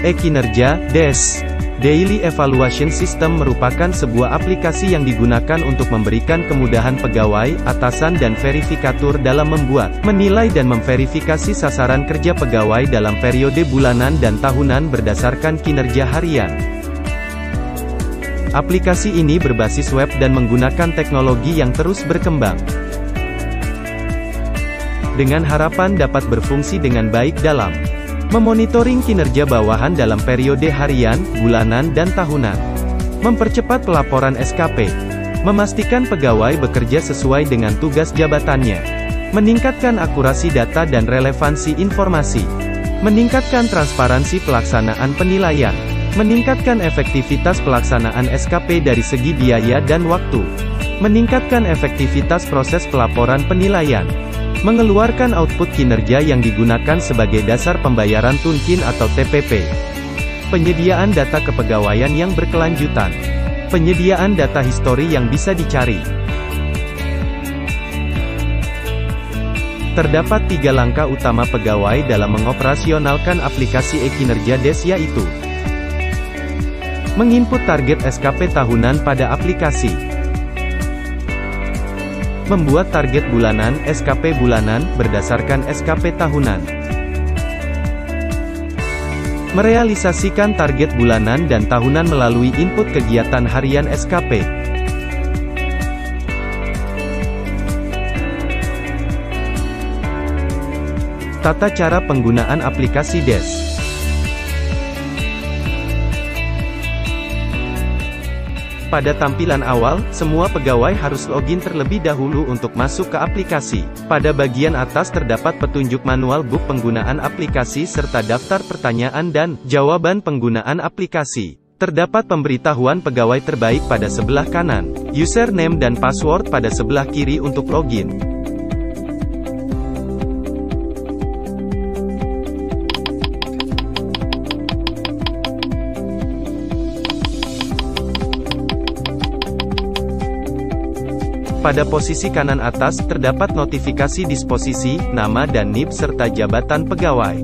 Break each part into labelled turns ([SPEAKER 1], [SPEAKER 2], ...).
[SPEAKER 1] E-Kinerja, DES. Daily Evaluation System merupakan sebuah aplikasi yang digunakan untuk memberikan kemudahan pegawai, atasan dan verifikatur dalam membuat, menilai dan memverifikasi sasaran kerja pegawai dalam periode bulanan dan tahunan berdasarkan kinerja harian. Aplikasi ini berbasis web dan menggunakan teknologi yang terus berkembang, dengan harapan dapat berfungsi dengan baik dalam memonitoring kinerja bawahan dalam periode harian, bulanan dan tahunan, mempercepat pelaporan SKP, memastikan pegawai bekerja sesuai dengan tugas jabatannya, meningkatkan akurasi data dan relevansi informasi, meningkatkan transparansi pelaksanaan penilaian, meningkatkan efektivitas pelaksanaan SKP dari segi biaya dan waktu, meningkatkan efektivitas proses pelaporan penilaian, mengeluarkan output kinerja yang digunakan sebagai dasar pembayaran tunkin atau TPP, penyediaan data kepegawaian yang berkelanjutan, penyediaan data histori yang bisa dicari. Terdapat 3 langkah utama pegawai dalam mengoperasionalkan aplikasi e-kinerja DES, yaitu menginput target SKP tahunan pada aplikasi, membuat target bulanan, SKP bulanan, berdasarkan SKP tahunan, merealisasikan target bulanan dan tahunan melalui input kegiatan harian SKP. Tata cara penggunaan aplikasi DES. Pada tampilan awal, semua pegawai harus login terlebih dahulu untuk masuk ke aplikasi. Pada bagian atas terdapat petunjuk manual book penggunaan aplikasi serta daftar pertanyaan dan jawaban penggunaan aplikasi. Terdapat pemberitahuan pegawai terbaik pada sebelah kanan, username dan password pada sebelah kiri untuk login. Pada posisi kanan atas, terdapat notifikasi disposisi, nama dan NIP serta jabatan pegawai.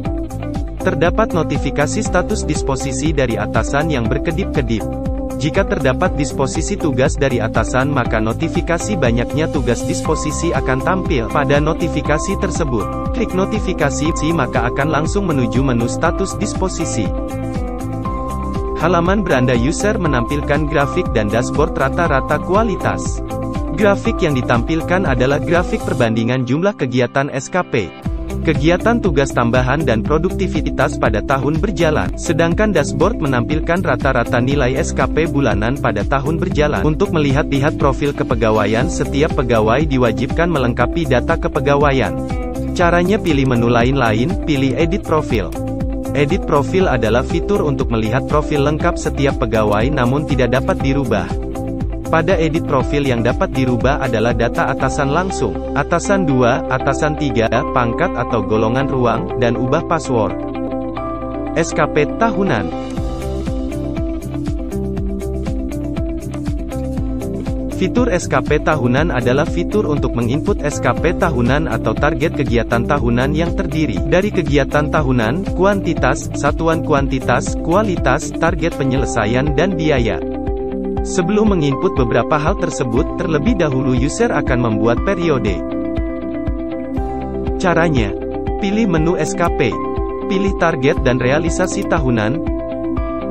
[SPEAKER 1] Terdapat notifikasi status disposisi dari atasan yang berkedip-kedip. Jika terdapat disposisi tugas dari atasan, maka notifikasi banyaknya tugas disposisi akan tampil pada notifikasi tersebut. Klik notifikasi, maka akan langsung menuju menu status disposisi. Halaman beranda user menampilkan grafik dan dashboard rata-rata kualitas. Grafik yang ditampilkan adalah grafik perbandingan jumlah kegiatan SKP, kegiatan tugas tambahan dan produktivitas pada tahun berjalan, sedangkan dashboard menampilkan rata-rata nilai SKP bulanan pada tahun berjalan. Untuk melihat profil kepegawaian, setiap pegawai diwajibkan melengkapi data kepegawaian. Caranya pilih menu lain-lain, pilih Edit Profil. Edit Profil adalah fitur untuk melihat profil lengkap setiap pegawai namun tidak dapat dirubah. Pada edit profil yang dapat dirubah adalah data atasan langsung, atasan 2, atasan 3, pangkat atau golongan ruang, dan ubah password. SKP tahunan. Fitur SKP tahunan adalah fitur untuk menginput SKP tahunan atau target kegiatan tahunan yang terdiri dari kegiatan tahunan, kuantitas, satuan kuantitas, kualitas, target penyelesaian dan biaya. Sebelum menginput beberapa hal tersebut, terlebih dahulu user akan membuat periode. Caranya, pilih menu SKP, pilih target dan realisasi tahunan,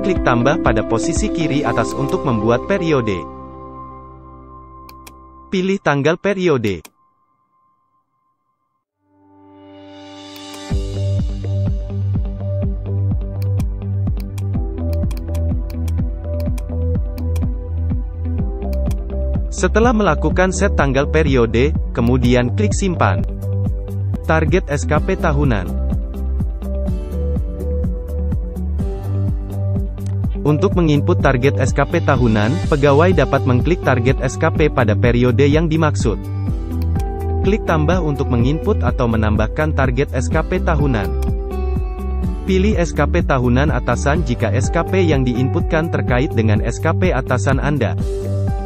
[SPEAKER 1] klik tambah pada posisi kiri atas untuk membuat periode. Pilih tanggal periode. Setelah melakukan set tanggal periode, kemudian klik simpan. Target SKP tahunan. Untuk menginput target SKP tahunan, pegawai dapat mengklik target SKP pada periode yang dimaksud. Klik tambah untuk menginput atau menambahkan target SKP tahunan. Pilih SKP tahunan atasan jika SKP yang diinputkan terkait dengan SKP atasan Anda.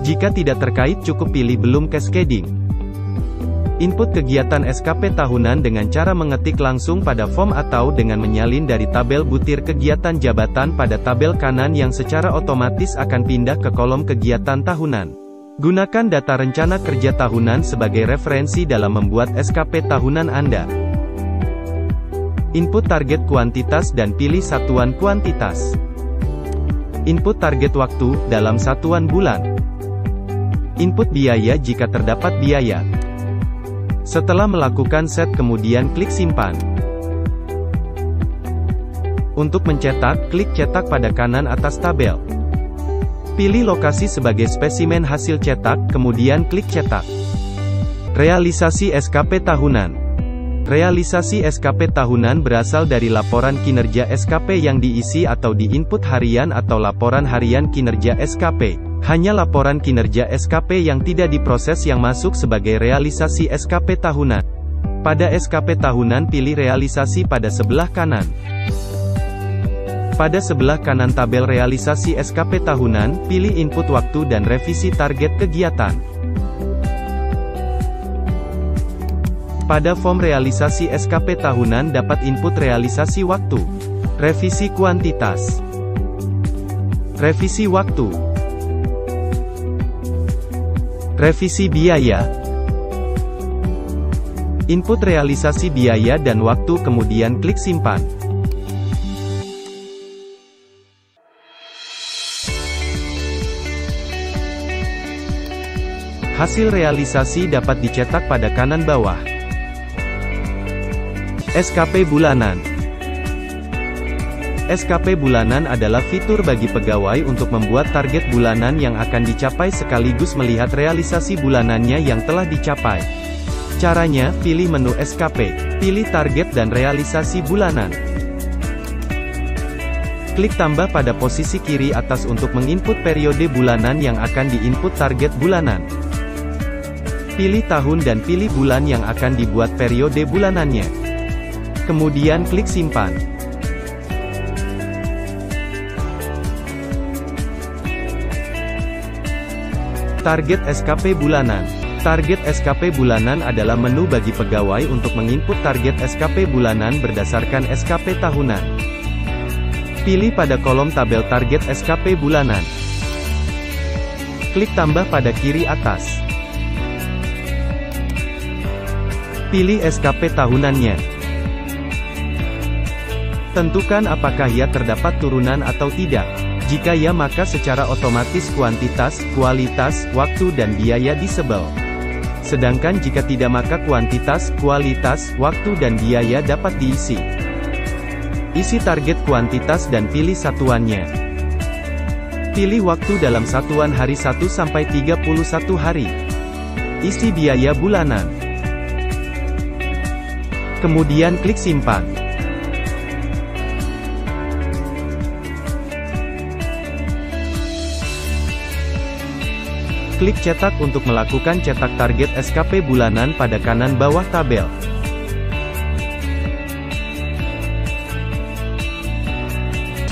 [SPEAKER 1] Jika tidak terkait, cukup pilih belum cascading. Input kegiatan SKP tahunan dengan cara mengetik langsung pada form atau dengan menyalin dari tabel butir kegiatan jabatan pada tabel kanan yang secara otomatis akan pindah ke kolom kegiatan tahunan. Gunakan data rencana kerja tahunan sebagai referensi dalam membuat SKP tahunan Anda. Input target kuantitas dan pilih satuan kuantitas. Input target waktu dalam satuan bulan. Input biaya jika terdapat biaya. Setelah melakukan set kemudian klik simpan. Untuk mencetak, klik cetak pada kanan atas tabel. Pilih lokasi sebagai spesimen hasil cetak, kemudian klik cetak. Realisasi SKP tahunan. Realisasi SKP tahunan berasal dari laporan kinerja SKP yang diisi atau diinput harian atau laporan harian kinerja SKP. Hanya laporan kinerja SKP yang tidak diproses yang masuk sebagai realisasi SKP tahunan. Pada SKP tahunan pilih realisasi pada sebelah kanan. Pada sebelah kanan tabel realisasi SKP tahunan, pilih input waktu dan revisi target kegiatan. Pada form realisasi SKP tahunan dapat input realisasi waktu, revisi kuantitas, revisi waktu, revisi biaya. Input realisasi biaya dan waktu kemudian klik simpan. Hasil realisasi dapat dicetak pada kanan bawah. SKP bulanan. SKP bulanan adalah fitur bagi pegawai untuk membuat target bulanan yang akan dicapai sekaligus melihat realisasi bulanannya yang telah dicapai. Caranya, pilih menu SKP, pilih target dan realisasi bulanan. Klik tambah pada posisi kiri atas untuk menginput periode bulanan yang akan diinput target bulanan. Pilih tahun dan pilih bulan yang akan dibuat periode bulanannya. Kemudian klik simpan. Target SKP bulanan. Target SKP bulanan adalah menu bagi pegawai untuk menginput target SKP bulanan berdasarkan SKP tahunan. Pilih pada kolom tabel target SKP bulanan. Klik tambah pada kiri atas. Pilih SKP tahunannya. Tentukan apakah ya terdapat turunan atau tidak. Jika ya maka secara otomatis kuantitas, kualitas, waktu dan biaya disebel. Sedangkan jika tidak maka kuantitas, kualitas, waktu dan biaya dapat diisi. Isi target kuantitas dan pilih satuannya. Pilih waktu dalam satuan hari 1 sampai 31 hari. Isi biaya bulanan. Kemudian klik simpan. Klik cetak untuk melakukan cetak target SKP bulanan pada kanan bawah tabel.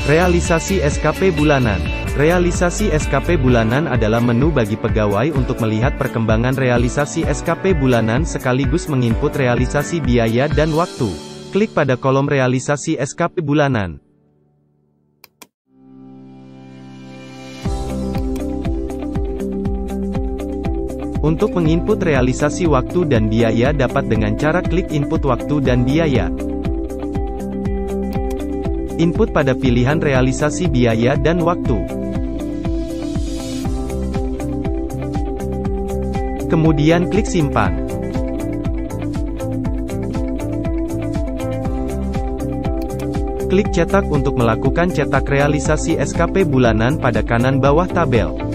[SPEAKER 1] Realisasi SKP bulanan. Realisasi SKP bulanan adalah menu bagi pegawai untuk melihat perkembangan realisasi SKP bulanan sekaligus menginput realisasi biaya dan waktu. Klik pada kolom realisasi SKP bulanan. Untuk menginput realisasi waktu dan biaya dapat dengan cara klik input waktu dan biaya. Input pada pilihan realisasi biaya dan waktu. Kemudian klik simpan. Klik cetak untuk melakukan cetak realisasi SKP bulanan pada kanan bawah tabel.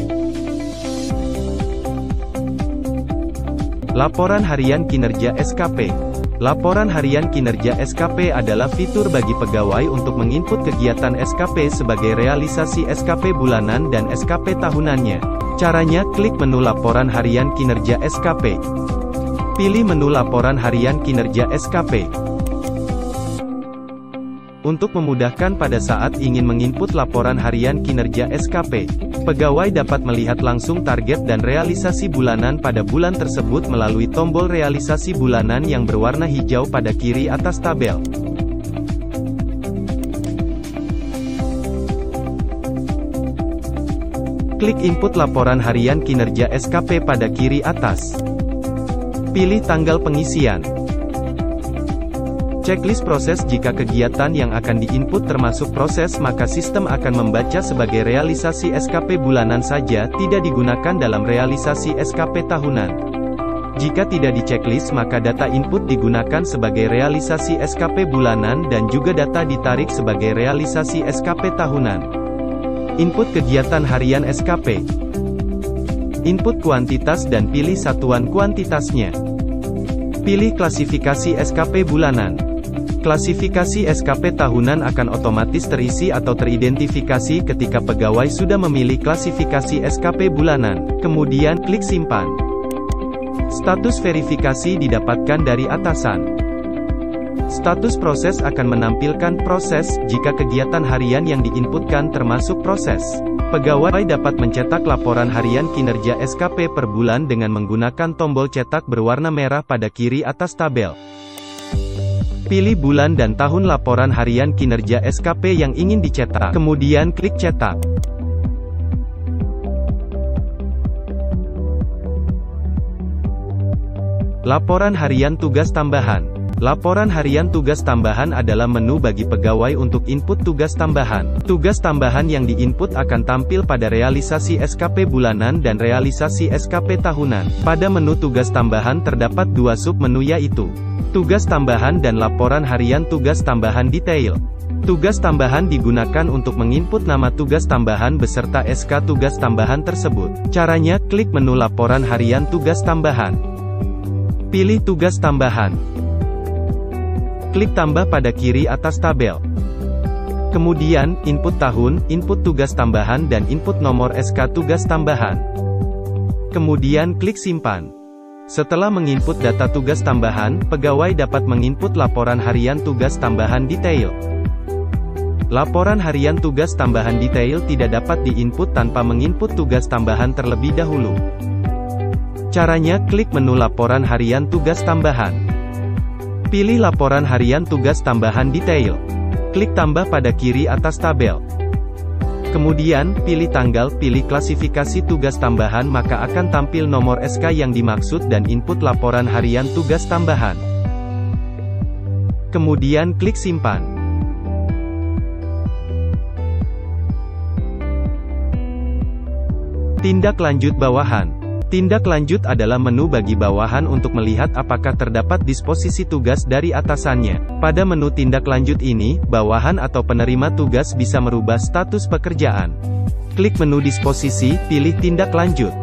[SPEAKER 1] Laporan harian kinerja SKP. Laporan harian kinerja SKP adalah fitur bagi pegawai untuk menginput kegiatan SKP sebagai realisasi SKP bulanan dan SKP tahunannya. Caranya, klik menu laporan harian kinerja SKP. Pilih menu laporan harian kinerja SKP. Untuk memudahkan pada saat ingin menginput laporan harian kinerja SKP, pegawai dapat melihat langsung target dan realisasi bulanan pada bulan tersebut melalui tombol realisasi bulanan yang berwarna hijau pada kiri atas tabel. Klik input laporan harian kinerja SKP pada kiri atas. Pilih tanggal pengisian. Checklist proses. Jika kegiatan yang akan diinput termasuk proses, maka sistem akan membaca sebagai realisasi SKP bulanan saja, tidak digunakan dalam realisasi SKP tahunan. Jika tidak di checklist, maka data input digunakan sebagai realisasi SKP bulanan dan juga data ditarik sebagai realisasi SKP tahunan. Input kegiatan harian SKP. Input kuantitas dan pilih satuan kuantitasnya. Pilih klasifikasi SKP bulanan. Klasifikasi SKP tahunan akan otomatis terisi atau teridentifikasi ketika pegawai sudah memilih klasifikasi SKP bulanan. Kemudian, klik simpan. Status verifikasi didapatkan dari atasan. Status proses akan menampilkan proses, jika kegiatan harian yang diinputkan termasuk proses. Pegawai dapat mencetak laporan harian kinerja SKP per bulan dengan menggunakan tombol cetak berwarna merah pada kiri atas tabel. Pilih bulan dan tahun laporan harian kinerja SKP yang ingin dicetak. Kemudian klik cetak. Laporan harian tugas tambahan. Laporan harian tugas tambahan adalah menu bagi pegawai untuk input tugas tambahan. Tugas tambahan yang diinput akan tampil pada realisasi SKP bulanan dan realisasi SKP tahunan. Pada menu tugas tambahan terdapat dua sub-menu, yaitu tugas tambahan dan laporan harian tugas tambahan detail. Tugas tambahan digunakan untuk menginput nama tugas tambahan beserta SK tugas tambahan tersebut. Caranya, klik menu laporan harian tugas tambahan. Pilih tugas tambahan. Klik tambah pada kiri atas tabel. Kemudian, input tahun, input tugas tambahan dan input nomor SK tugas tambahan. Kemudian klik simpan. Setelah menginput data tugas tambahan, pegawai dapat menginput laporan harian tugas tambahan detail. Laporan harian tugas tambahan detail tidak dapat diinput tanpa menginput tugas tambahan terlebih dahulu. Caranya, klik menu laporan harian tugas tambahan. Pilih laporan harian tugas tambahan detail. Klik tambah pada kiri atas tabel. Kemudian, pilih tanggal, pilih klasifikasi tugas tambahan, maka akan tampil nomor SK yang dimaksud dan input laporan harian tugas tambahan. Kemudian klik simpan. Tindak lanjut bawahan. Tindak lanjut adalah menu bagi bawahan untuk melihat apakah terdapat disposisi tugas dari atasannya. Pada menu tindak lanjut ini, bawahan atau penerima tugas bisa merubah status pekerjaan. Klik menu disposisi, pilih tindak lanjut.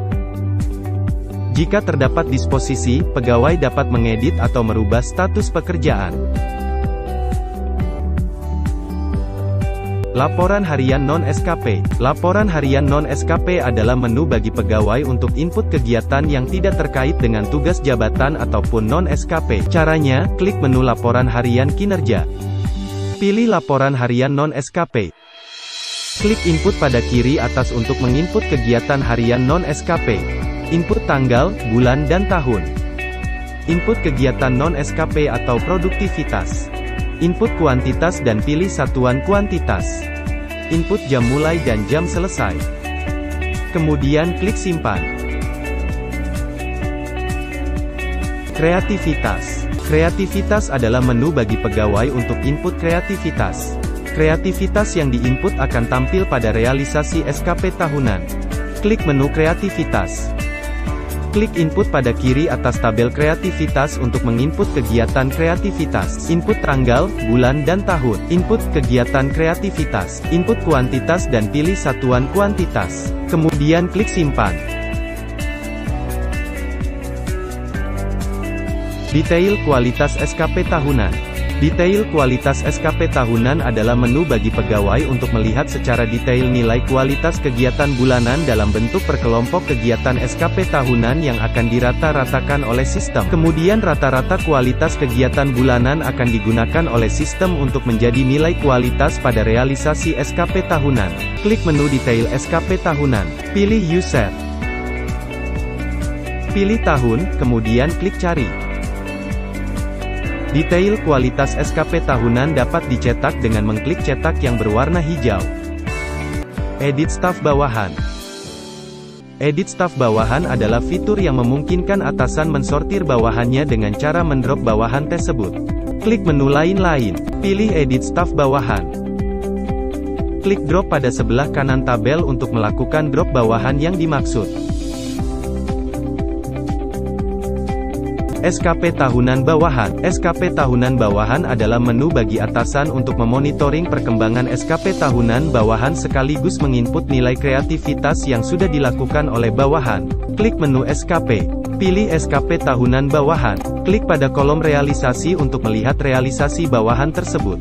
[SPEAKER 1] Jika terdapat disposisi, pegawai dapat mengedit atau merubah status pekerjaan. Laporan harian non-SKP. Laporan harian non-SKP adalah menu bagi pegawai untuk input kegiatan yang tidak terkait dengan tugas jabatan ataupun non-SKP. Caranya, klik menu laporan harian kinerja. Pilih laporan harian non-SKP. Klik input pada kiri atas untuk menginput kegiatan harian non-SKP. Input tanggal, bulan dan tahun. Input kegiatan non-SKP atau produktivitas. Input kuantitas dan pilih satuan kuantitas. Input jam mulai dan jam selesai. Kemudian klik simpan. Kreativitas. Kreativitas adalah menu bagi pegawai untuk input kreativitas. Kreativitas yang diinput akan tampil pada realisasi SKP tahunan. Klik menu kreativitas. Klik input pada kiri atas tabel kreativitas untuk menginput kegiatan kreativitas. Input tanggal, bulan dan tahun. Input kegiatan kreativitas. Input kuantitas dan pilih satuan kuantitas. Kemudian klik simpan. Detail kualitas SKP tahunan. Detail kualitas SKP tahunan adalah menu bagi pegawai untuk melihat secara detail nilai kualitas kegiatan bulanan dalam bentuk per kelompok kegiatan SKP tahunan yang akan dirata-ratakan oleh sistem. Kemudian rata-rata kualitas kegiatan bulanan akan digunakan oleh sistem untuk menjadi nilai kualitas pada realisasi SKP tahunan. Klik menu detail SKP tahunan. Pilih User. Pilih tahun, kemudian klik cari. Detail kualitas SKP tahunan dapat dicetak dengan mengklik cetak yang berwarna hijau. Edit staf bawahan. Edit staf bawahan adalah fitur yang memungkinkan atasan mensortir bawahannya dengan cara mendrop bawahan tersebut. Klik menu lain-lain. Pilih Edit staf bawahan. Klik drop pada sebelah kanan tabel untuk melakukan drop bawahan yang dimaksud. SKP tahunan bawahan. SKP tahunan bawahan adalah menu bagi atasan untuk memonitoring perkembangan SKP tahunan bawahan sekaligus menginput nilai kreativitas yang sudah dilakukan oleh bawahan. Klik menu SKP. Pilih SKP tahunan bawahan. Klik pada kolom realisasi untuk melihat realisasi bawahan tersebut.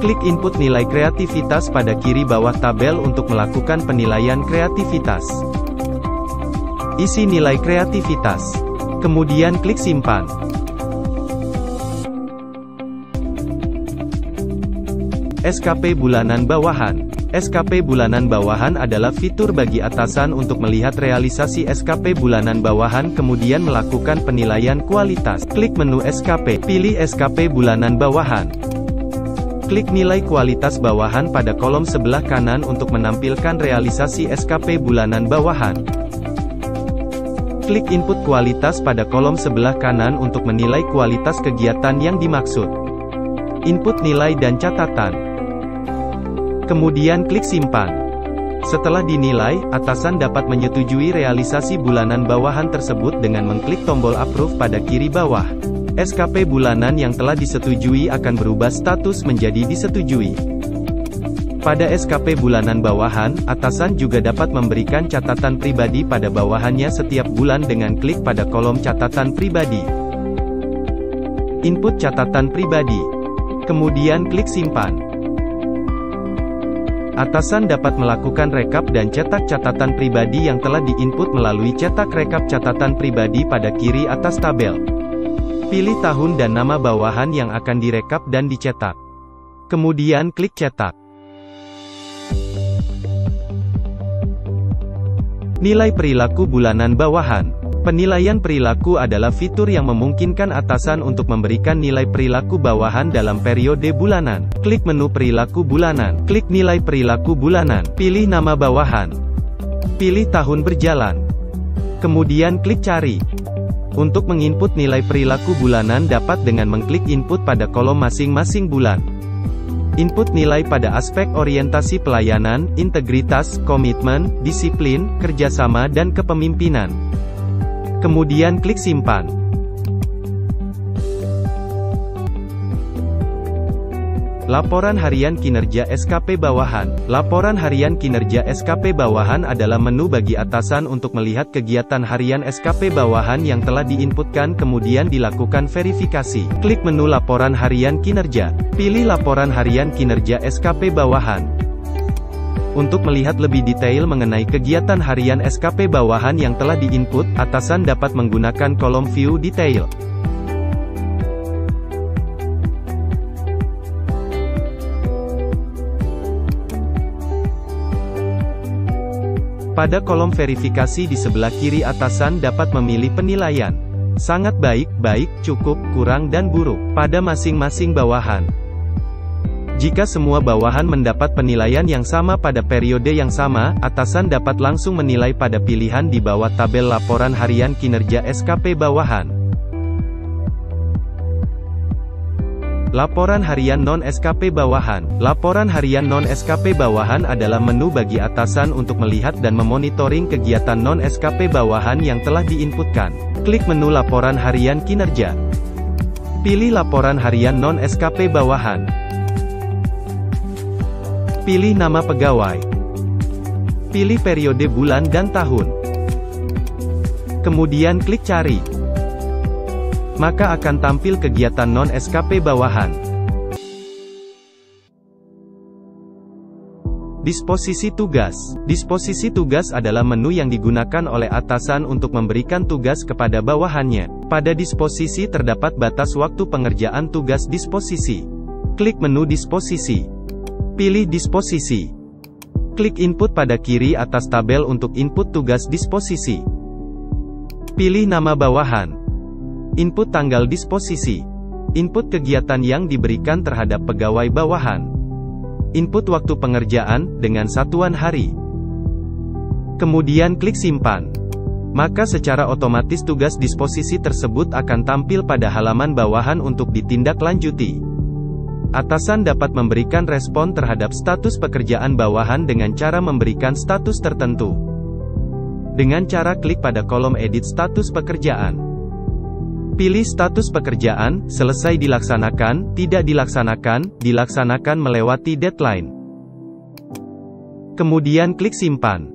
[SPEAKER 1] Klik input nilai kreativitas pada kiri bawah tabel untuk melakukan penilaian kreativitas. Isi nilai kreativitas. Kemudian klik simpan. SKP bulanan bawahan. SKP bulanan bawahan adalah fitur bagi atasan untuk melihat realisasi SKP bulanan bawahan kemudian melakukan penilaian kualitas. Klik menu SKP. Pilih SKP bulanan bawahan. Klik nilai kualitas bawahan pada kolom sebelah kanan untuk menampilkan realisasi SKP bulanan bawahan. Klik input kualitas pada kolom sebelah kanan untuk menilai kualitas kegiatan yang dimaksud. Input nilai dan catatan. Kemudian klik simpan. Setelah dinilai, atasan dapat menyetujui realisasi bulanan bawahan tersebut dengan mengklik tombol approve pada kiri bawah. SKP bulanan yang telah disetujui akan berubah status menjadi disetujui. Pada SKP bulanan bawahan, atasan juga dapat memberikan catatan pribadi pada bawahannya setiap bulan dengan klik pada kolom catatan pribadi. Input catatan pribadi. Kemudian klik simpan. Atasan dapat melakukan rekap dan cetak catatan pribadi yang telah diinput melalui cetak rekap catatan pribadi pada kiri atas tabel. Pilih tahun dan nama bawahan yang akan direkap dan dicetak. Kemudian klik cetak. Nilai perilaku bulanan bawahan. Penilaian perilaku adalah fitur yang memungkinkan atasan untuk memberikan nilai perilaku bawahan dalam periode bulanan. Klik menu perilaku bulanan. Klik nilai perilaku bulanan. Pilih nama bawahan. Pilih tahun berjalan. Kemudian klik cari. Untuk menginput nilai perilaku bulanan dapat dengan mengklik input pada kolom masing-masing bulan. Input nilai pada aspek orientasi pelayanan, integritas, komitmen, disiplin, kerjasama dan kepemimpinan. Kemudian klik simpan. Laporan harian kinerja SKP bawahan. Laporan harian kinerja SKP bawahan adalah menu bagi atasan untuk melihat kegiatan harian SKP bawahan yang telah diinputkan kemudian dilakukan verifikasi. Klik menu laporan harian kinerja. Pilih laporan harian kinerja SKP bawahan. Untuk melihat lebih detail mengenai kegiatan harian SKP bawahan yang telah diinput, atasan dapat menggunakan kolom view detail. Pada kolom verifikasi di sebelah kiri atasan dapat memilih penilaian. Sangat baik, baik, cukup, kurang dan buruk, pada masing-masing bawahan. Jika semua bawahan mendapat penilaian yang sama pada periode yang sama, atasan dapat langsung menilai pada pilihan di bawah tabel laporan harian kinerja SKP bawahan. Laporan harian non-SKP bawahan. Laporan harian non-SKP bawahan adalah menu bagi atasan untuk melihat dan memonitoring kegiatan non-SKP bawahan yang telah diinputkan. Klik menu laporan harian kinerja. Pilih laporan harian non-SKP bawahan. Pilih nama pegawai. Pilih periode bulan dan tahun. Kemudian klik cari. Maka akan tampil kegiatan non-SKP bawahan. Disposisi tugas. Disposisi tugas adalah menu yang digunakan oleh atasan untuk memberikan tugas kepada bawahannya. Pada disposisi terdapat batas waktu pengerjaan tugas disposisi. Klik menu disposisi. Pilih disposisi. Klik input pada kiri atas tabel untuk input tugas disposisi. Pilih nama bawahan. Input tanggal disposisi. Input kegiatan yang diberikan terhadap pegawai bawahan. Input waktu pengerjaan, dengan satuan hari. Kemudian klik simpan. Maka secara otomatis tugas disposisi tersebut akan tampil pada halaman bawahan untuk ditindaklanjuti. Atasan dapat memberikan respon terhadap status pekerjaan bawahan dengan cara memberikan status tertentu. Dengan cara klik pada kolom edit status pekerjaan. Pilih status pekerjaan, selesai dilaksanakan, tidak dilaksanakan, dilaksanakan melewati deadline. Kemudian klik simpan.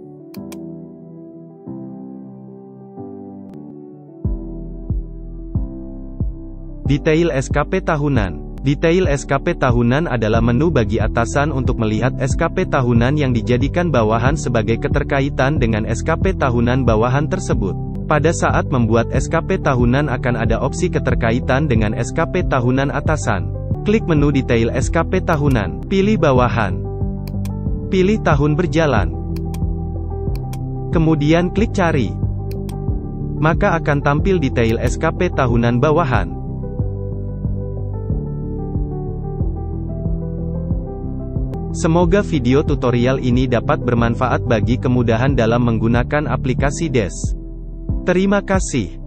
[SPEAKER 1] Detail SKP tahunan. Detail SKP tahunan adalah menu bagi atasan untuk melihat SKP tahunan yang dijadikan bawahan sebagai keterkaitan dengan SKP tahunan bawahan tersebut. Pada saat membuat SKP tahunan akan ada opsi keterkaitan dengan SKP tahunan atasan. Klik menu detail SKP tahunan. Pilih bawahan. Pilih tahun berjalan. Kemudian klik cari. Maka akan tampil detail SKP tahunan bawahan. Semoga video tutorial ini dapat bermanfaat bagi kemudahan dalam menggunakan aplikasi DES. Terima kasih.